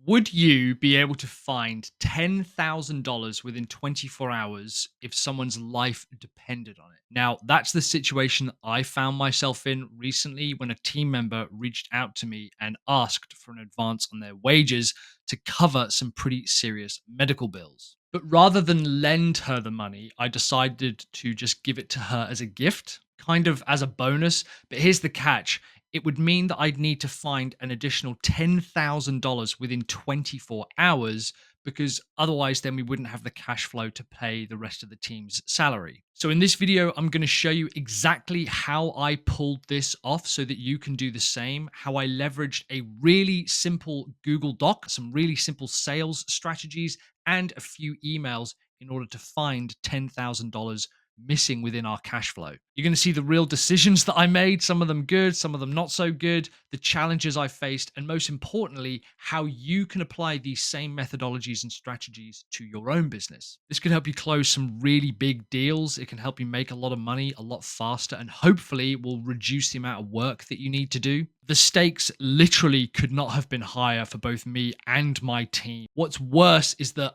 Would you be able to find $10,000 within 24 hours if someone's life depended on it? Now, that's the situation that I found myself in recently when a team member reached out to me and asked for an advance on their wages to cover some pretty serious medical bills. But rather than lend her the money, I decided to just give it to her as a gift, kind of as a bonus. But here's the catch: it would mean that I'd need to find an additional $10,000 within 24 hours because otherwise then we wouldn't have the cash flow to pay the rest of the team's salary. So in this video, I'm going to show you exactly how I pulled this off so that you can do the same, how I leveraged a really simple Google Doc, some really simple sales strategies, and a few emails in order to find $10,000 missing within our cash flow. You're going to see the real decisions that I made, some of them good, some of them not so good, the challenges I faced, and most importantly, how you can apply these same methodologies and strategies to your own business. This can help you close some really big deals. It can help you make a lot of money a lot faster, and hopefully will reduce the amount of work that you need to do. The stakes literally could not have been higher for both me and my team. What's worse is that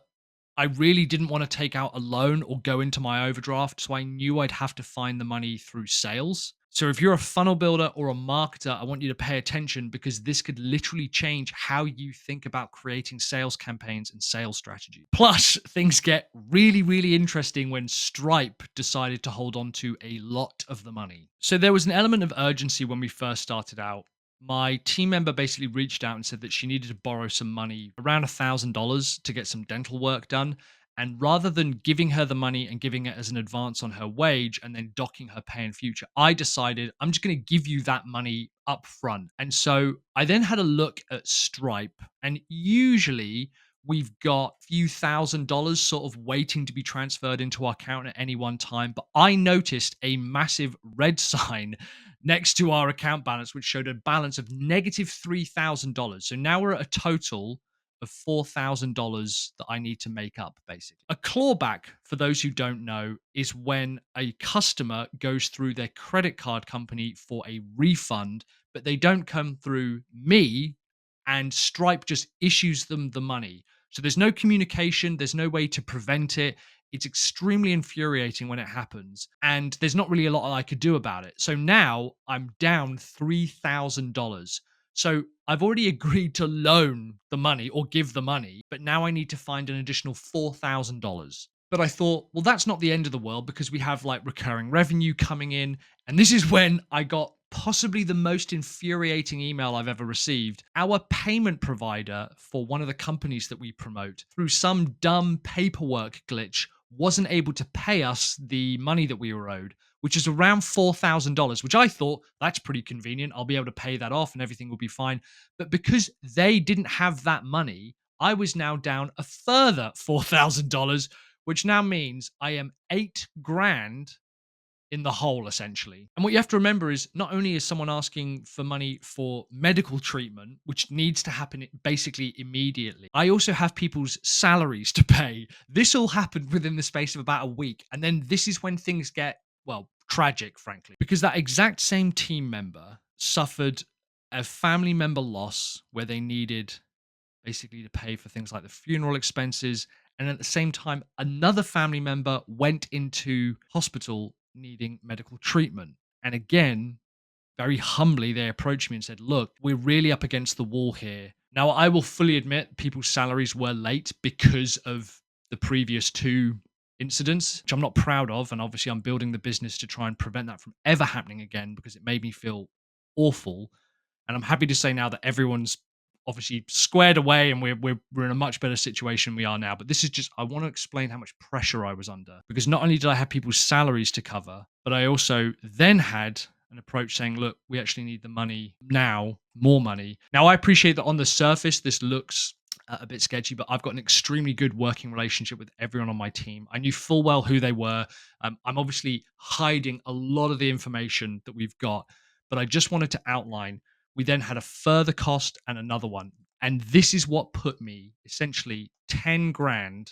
I really didn't want to take out a loan or go into my overdraft, so I knew I'd have to find the money through sales. So if you're a funnel builder or a marketer, I want you to pay attention because this could literally change how you think about creating sales campaigns and sales strategy. Plus, things get really, really interesting when Stripe decided to hold on to a lot of the money. So there was an element of urgency when we first started out. My team member basically reached out and said that she needed to borrow some money, around $1,000, to get some dental work done. And rather than giving her the money and giving it as an advance on her wage and then docking her pay in future, I decided I'm just going to give you that money up front. And so I then had a look at Stripe, and usually we've got a few $1,000s sort of waiting to be transferred into our account at any one time. But I noticed a massive red sign next to our account balance, which showed a balance of negative $3,000. So now we're at a total of $4,000 that I need to make up, basically. A clawback, for those who don't know, is when a customer goes through their credit card company for a refund, but they don't come through me, and Stripe just issues them the money. So there's no communication, there's no way to prevent it. It's extremely infuriating when it happens, and there's not really a lot I could do about it. So now I'm down $3,000. So I've already agreed to loan the money or give the money, but now I need to find an additional $4,000. But I thought, well, that's not the end of the world because we have like recurring revenue coming in. And this is when I got possibly the most infuriating email I've ever received. Our payment provider for one of the companies that we promote, through some dumb paperwork glitch, wasn't able to pay us the money that we were owed, which is around $4,000, which I thought that's pretty convenient. I'll be able to pay that off and everything will be fine. But because they didn't have that money, I was now down a further $4,000, which now means I am 8 grand in the hole, essentially. And what you have to remember is not only is someone asking for money for medical treatment, which needs to happen basically immediately, I also have people's salaries to pay. This all happened within the space of about a week. And then this is when things get, well, tragic, frankly, because that exact same team member suffered a family member loss where they needed basically to pay for things like the funeral expenses. And at the same time, another family member went into hospital needing medical treatment. And again, very humbly, they approached me and said, look, we're really up against the wall here. Now, I will fully admit people's salaries were late because of the previous two incidents, which I'm not proud of. And obviously, I'm building the business to try and prevent that from ever happening again because it made me feel awful. And I'm happy to say now that everyone's obviously squared away and we're in a much better situation we are now. But this is just, I want to explain how much pressure I was under, because not only did I have people's salaries to cover, but I also then had an approach saying, look, we actually need the money now, more money. Now, I appreciate that on the surface, this looks a bit sketchy, but I've got an extremely good working relationship with everyone on my team. I knew full well who they were. I'm obviously hiding a lot of the information that we've got, but I just wanted to outline. We then had a further cost and another one. And this is what put me essentially 10 grand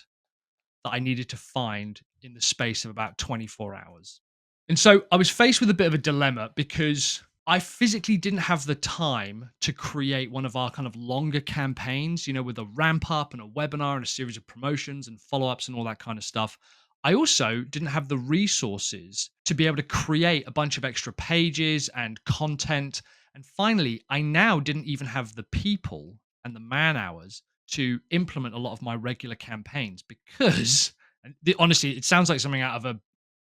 that I needed to find in the space of about 24 hours. And so I was faced with a bit of a dilemma because I physically didn't have the time to create one of our kind of longer campaigns, with a ramp up and a webinar and a series of promotions and follow ups and all that kind of stuff. I also didn't have the resources to be able to create a bunch of extra pages and content. And finally, I now didn't even have the people and the man hours to implement a lot of my regular campaigns because, honestly, it sounds like something out of a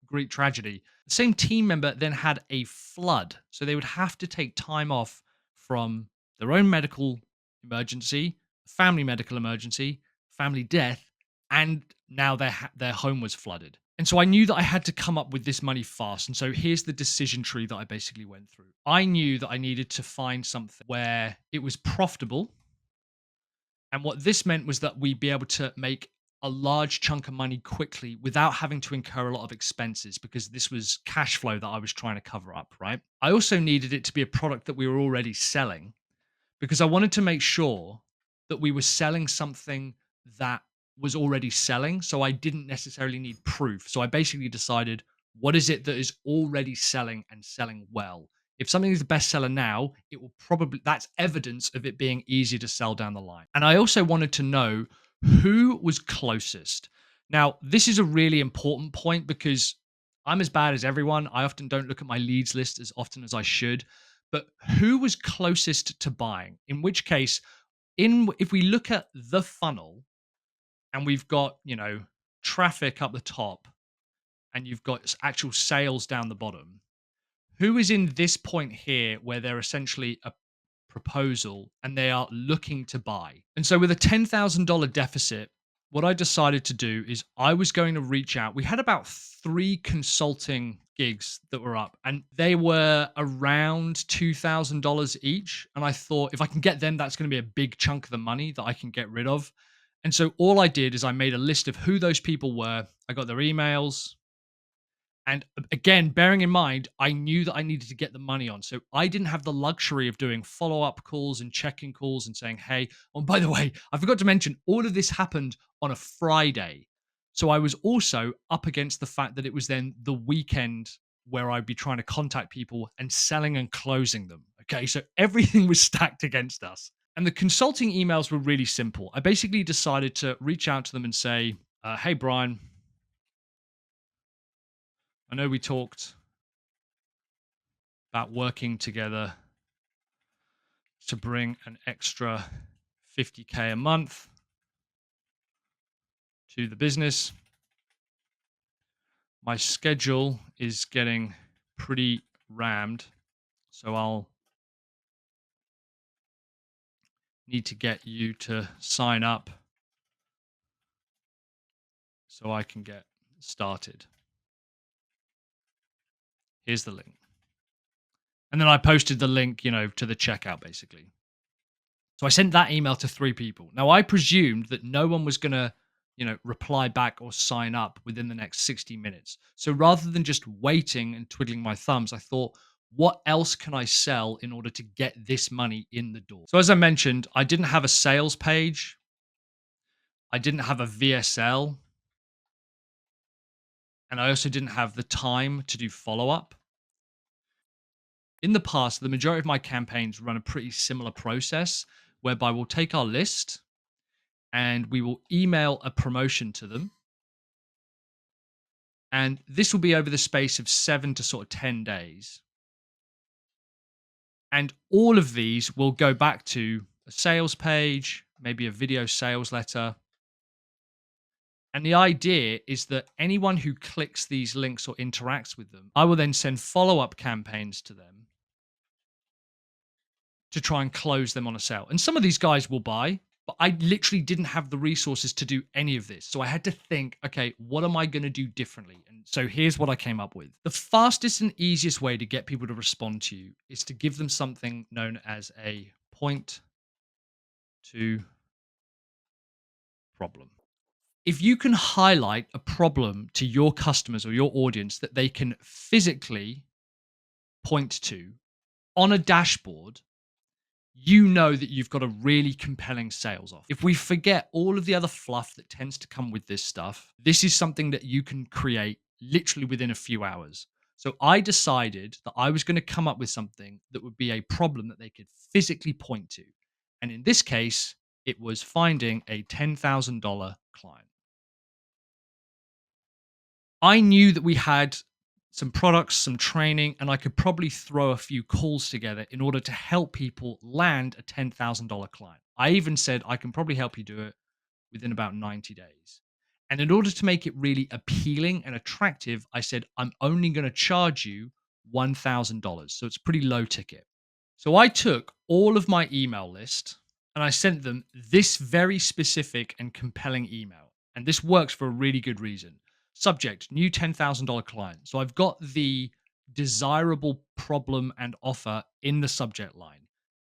Greek tragedy. The same team member then had a flood. So they would have to take time off from their own medical emergency, family medical emergency, family death, and now their home was flooded. And so I knew that I had to come up with this money fast. And so here's the decision tree that I basically went through. I knew that I needed to find something where it was profitable. And what this meant was that we'd be able to make a large chunk of money quickly without having to incur a lot of expenses because this was cash flow that I was trying to cover up, right? I also needed it to be a product that we were already selling because I wanted to make sure that we were selling something that was already selling. So I didn't necessarily need proof. So I basically decided what is it that is already selling and selling well? If something is a bestseller now, it will probably, that's evidence of it being easier to sell down the line. And I also wanted to know who was closest. Now, this is a really important point because I'm as bad as everyone. I often don't look at my leads list as often as I should, but who was closest to buying? In which case, if we look at the funnel and we've got, traffic up the top and you've got actual sales down the bottom, who is in this point here where they're essentially a proposal and they are looking to buy? And so with a $10,000 deficit, what I decided to do is I was going to reach out. We had about 3 consulting gigs that were up and they were around $2,000 each. And I thought if I can get them, that's going to be a big chunk of the money that I can get rid of. And so all I did is I made a list of who those people were. I got their emails, and again, bearing in mind, I knew that I needed to get the money on. So I didn't have the luxury of doing follow up calls and checking calls and saying, hey, oh, by the way, I forgot to mention all of this happened on a Friday. So I was also up against the fact that it was then the weekend where I'd be trying to contact people and selling and closing them. Okay. So everything was stacked against us. And the consulting emails were really simple. I basically decided to reach out to them and say, hey, Brian, I know we talked about working together to bring an extra 50K a month to the business. My schedule is getting pretty rammed, so I'll need to get you to sign up so I can get started. Here's the link. And then I posted the link, to the checkout basically. So I sent that email to 3 people. Now I presumed that no one was going to, reply back or sign up within the next 60 minutes. So rather than just waiting and twiddling my thumbs, I thought, what else can I sell in order to get this money in the door? So as I mentioned, I didn't have a sales page. I didn't have a VSL. And I also didn't have the time to do follow up. In the past, the majority of my campaigns run a pretty similar process whereby we'll take our list and we will email a promotion to them. And this will be over the space of 7 to sort of 10 days. And all of these will go back to a sales page, maybe a video sales letter. And the idea is that anyone who clicks these links or interacts with them, I will then send follow-up campaigns to them to try and close them on a sale. And some of these guys will buy, but I literally didn't have the resources to do any of this. So I had to think, okay, what am I going to do differently? And so here's what I came up with. The fastest and easiest way to get people to respond to you is to give them something known as a point to problem. If you can highlight a problem to your customers or your audience that they can physically point to on a dashboard, you know that you've got a really compelling sales offer. If we forget all of the other fluff that tends to come with this stuff, this is something that you can create literally within a few hours. So I decided that I was going to come up with something that would be a problem that they could physically point to. And in this case, it was finding a $10,000 client. I knew that we had some products, some training, and I could probably throw a few calls together in order to help people land a $10,000 client. I even said, I can probably help you do it within about 90 days. And in order to make it really appealing and attractive, I said, I'm only going to charge you $1,000. So it's pretty low ticket. So I took all of my email list and I sent them this very specific and compelling email. And this works for a really good reason. Subject, new $10,000 client. So I've got the desirable problem and offer in the subject line.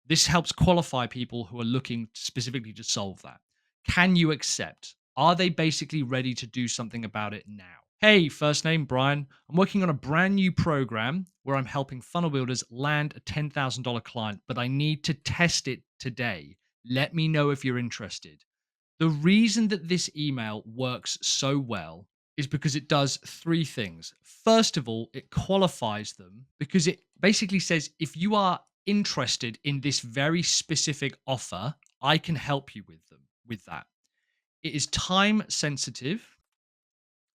This helps qualify people who are looking specifically to solve that. Can you accept? Are they basically ready to do something about it now? Hey, first name Brian. I'm working on a brand new program where I'm helping funnel builders land a $10,000 client, but I need to test it today. Let me know if you're interested. The reason that this email works so well is because it does three things. First of all, it qualifies them because it basically says if you are interested in this very specific offer, I can help you with that. It is time sensitive,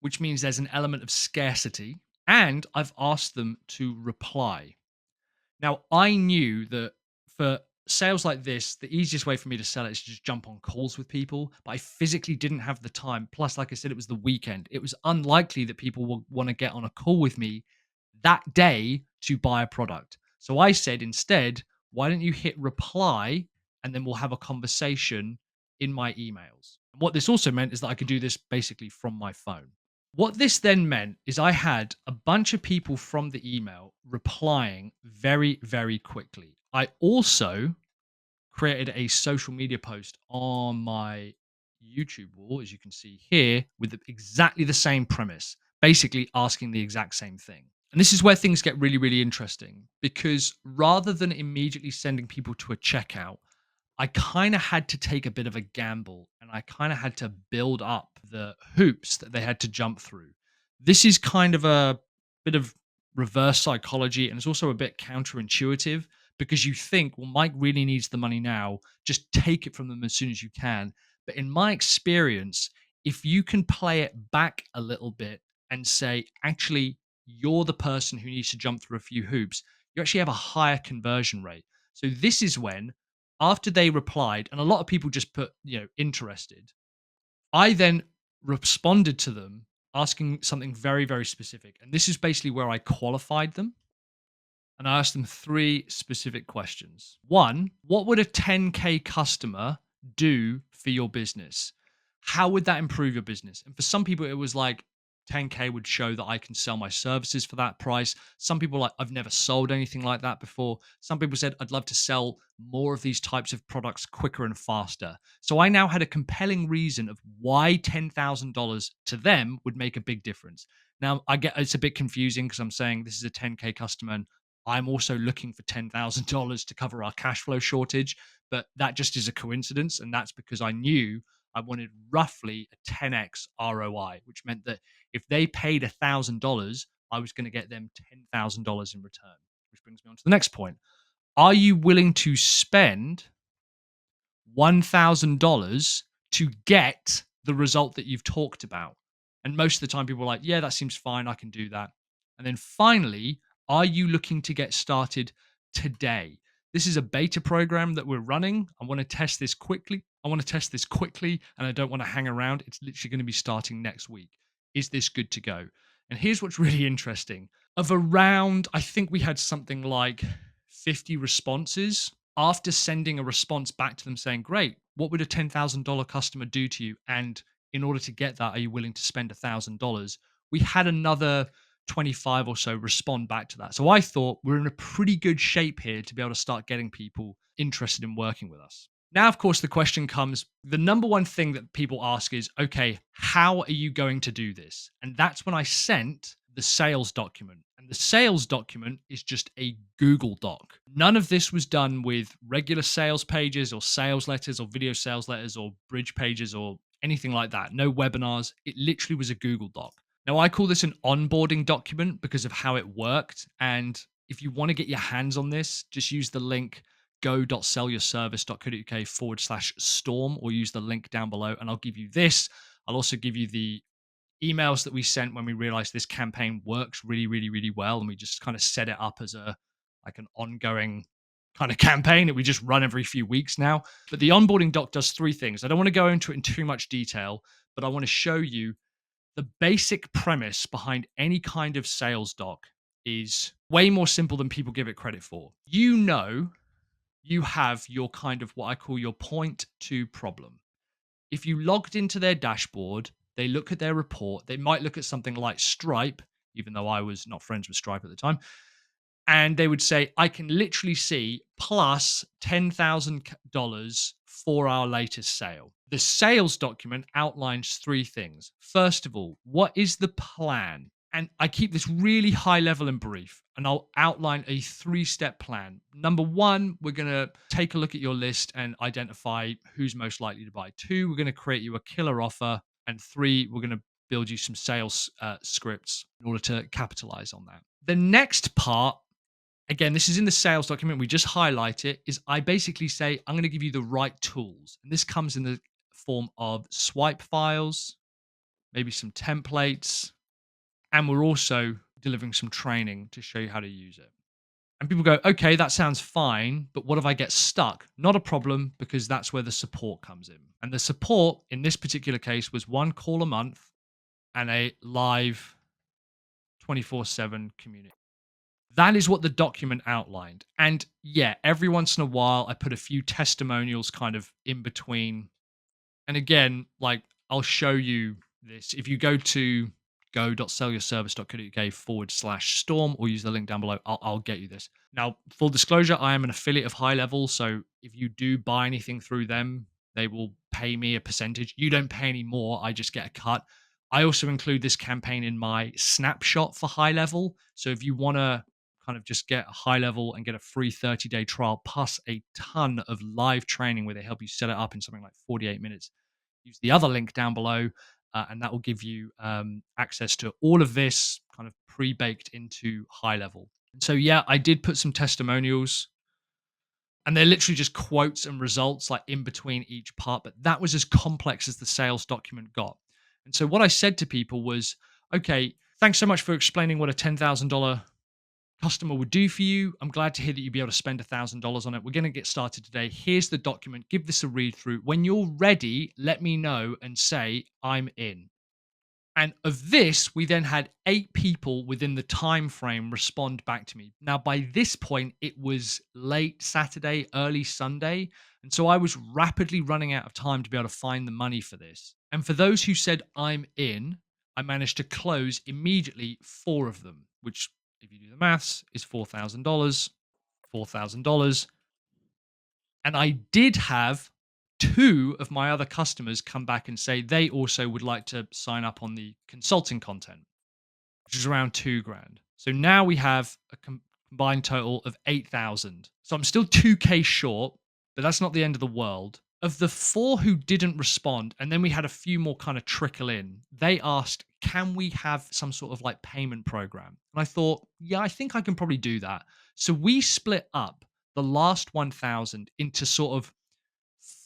which means there's an element of scarcity, and I've asked them to reply. Now, I knew that for sales like this, the easiest way for me to sell it is to just jump on calls with people, but I physically didn't have the time. Plus, like I said, it was the weekend. It was unlikely that people would want to get on a call with me that day to buy a product. So I said instead, why don't you hit reply and then we'll have a conversation in my emails. And what this also meant is that I could do this basically from my phone. What this then meant is I had a bunch of people from the email replying very, very quickly. I also created a social media post on my YouTube wall, as you can see here, with exactly the same premise, basically asking the exact same thing. And this is where things get really, really interesting because rather than immediately sending people to a checkout, I kind of had to take a bit of a gamble and I kind of had to build up the hoops that they had to jump through. This is kind of a bit of reverse psychology and it's also a bit counterintuitive because you think, well, Mike really needs the money now, just take it from them as soon as you can. But in my experience, if you can play it back a little bit and say, actually, you're the person who needs to jump through a few hoops, you actually have a higher conversion rate. So this is when after they replied, and a lot of people just put, interested, I then responded to them asking something very, very specific. And this is basically where I qualified them. And I asked them three specific questions. One, what would a 10K customer do for your business? How would that improve your business? And for some people, it was like 10K would show that I can sell my services for that price. Some people like, I've never sold anything like that before. Some people said, I'd love to sell more of these types of products quicker and faster. So I now had a compelling reason of why $10,000 to them would make a big difference. Now I get it's a bit confusing because I'm saying this is a 10K customer and I'm also looking for $10,000 to cover our cash flow shortage, but that just is a coincidence. And that's because I knew I wanted roughly a 10x ROI, which meant that if they paid $1,000, I was going to get them $10,000 in return, which brings me on to the next point. Are you willing to spend $1,000 to get the result that you've talked about? And most of the time, people are like, yeah, that seems fine. I can do that. And then finally, are you looking to get started today? This is a beta program that we're running. I want to test this quickly. And I don't want to hang around. It's literally going to be starting next week. Is this good to go? And here's what's really interesting. Of around, I think we had something like 50 responses after sending a response back to them saying, great, what would a $10,000 customer do to you? And in order to get that, are you willing to spend $1,000? We had another 25 or so respond back to that. So I thought we're in a pretty good shape here to be able to start getting people interested in working with us. Now, of course, the question comes the number one thing that people ask is, okay, how are you going to do this? And that's when I sent the sales document. And the sales document is just a Google Doc. None of this was done with regular sales pages or sales letters or video sales letters or bridge pages or anything like that. No webinars. It literally was a Google Doc. Now, I call this an onboarding document because of how it worked. And if you want to get your hands on this, just use the link go.sellyourservice.co.uk/storm or use the link down below and I'll give you this. I'll also give you the emails that we sent when we realized this campaign works really, really, really well. And we just kind of set it up as like an ongoing kind of campaign that we just run every few weeks now. But the onboarding doc does three things. I don't want to go into it in too much detail, but I want to show you the basic premise behind any kind of sales doc is way more simple than people give it credit for. You know, you have your kind of what I call your point to problem. If you logged into their dashboard, they look at their report, they might look at something like Stripe, even though I was not friends with Stripe at the time, and they would say, I can literally see plus $10,000 for our latest sale. The sales document outlines three things. First of all, what is the plan? And I keep this really high level and brief, and I'll outline a 3-step plan. Number one, we're going to take a look at your list and identify who's most likely to buy. Two, we're going to create you a killer offer. And three, we're going to build you some sales scripts in order to capitalize on that. The next part, again, this is in the sales document, we just highlight it, is I basically say, I'm going to give you the right tools. And this comes in the form of swipe files, maybe some templates, and we're also delivering some training to show you how to use it. And people go, okay, that sounds fine, but what if I get stuck? Not a problem, because that's where the support comes in. And the support in this particular case was 1 call a month and a live 24/7 community. That is what the document outlined. And yeah, every once in a while, I put a few testimonials kind of in between. And again, like I'll show you this. If you go to go.sellyourservice.co.uk/storm or use the link down below, I'll get you this. Now, full disclosure, I am an affiliate of High Level. So if you do buy anything through them, they will pay me a percentage. You don't pay any more. I just get a cut. I also include this campaign in my snapshot for High Level. So if you want to kind of just get a High Level and get a free 30-day trial plus a ton of live training where they help you set it up in something like 48 minutes, use the other link down below, and that will give you access to all of this kind of pre-baked into High Level. And so, yeah, I did put some testimonials, and they're literally just quotes and results like in between each part. But that was as complex as the sales document got. And so, what I said to people was, okay, thanks so much for explaining what a $10,000 customer would do for you. I'm glad to hear that you'd be able to spend $1,000 on it. We're going to get started today. Here's the document. Give this a read through. When you're ready, let me know and say, I'm in. And of this, we then had 8 people within the time frame respond back to me. Now, by this point, it was late Saturday, early Sunday. And so I was rapidly running out of time to be able to find the money for this. And for those who said, I'm in, I managed to close immediately 4 of them, which, if you do the maths, is $4,000. $4,000. And I did have 2 of my other customers come back and say they also would like to sign up on the consulting content, which is around 2 grand. So now we have a combined total of 8,000. So I'm still 2K short, but that's not the end of the world. Of the 4 who didn't respond, and then we had a few more kind of trickle in, they asked, can we have some sort of like payment program? And I thought, yeah, I think I can probably do that. So we split up the last 1,000 into sort of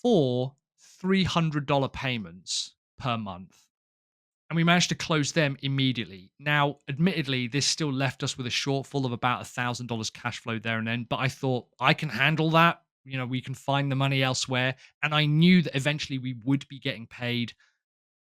4 $300 payments per month. And we managed to close them immediately. Now, admittedly, this still left us with a shortfall of about $1,000 cash flow there and then, but I thought I can handle that. You know, we can find the money elsewhere. And I knew that eventually we would be getting paid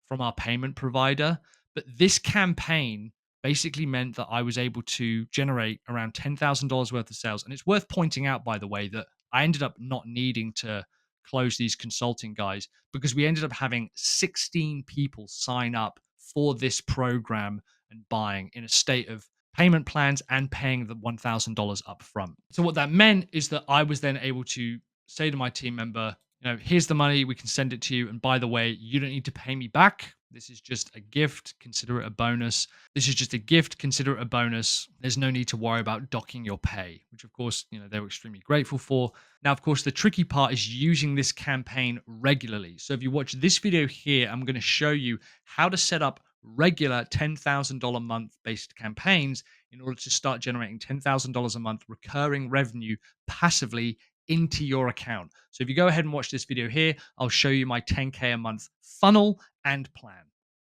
from our payment provider. But this campaign basically meant that I was able to generate around $10,000 worth of sales. And it's worth pointing out, by the way, that I ended up not needing to close these consulting guys because we ended up having 16 people sign up for this program and buying in a state of payment plans and paying the $1,000 up front. So what that meant is that I was then able to say to my team member, you know, here's the money, we can send it to you. And by the way, you don't need to pay me back. This is just a gift. Consider it a bonus. This is just a gift. Consider it a bonus. There's no need to worry about docking your pay, which of course, you know, they were extremely grateful for. Now, of course, the tricky part is using this campaign regularly. So if you watch this video here, I'm going to show you how to set up regular $10,000 month based campaigns in order to start generating $10,000 a month recurring revenue passively into your account. So if you go ahead and watch this video here, I'll show you my 10K a month funnel and plan.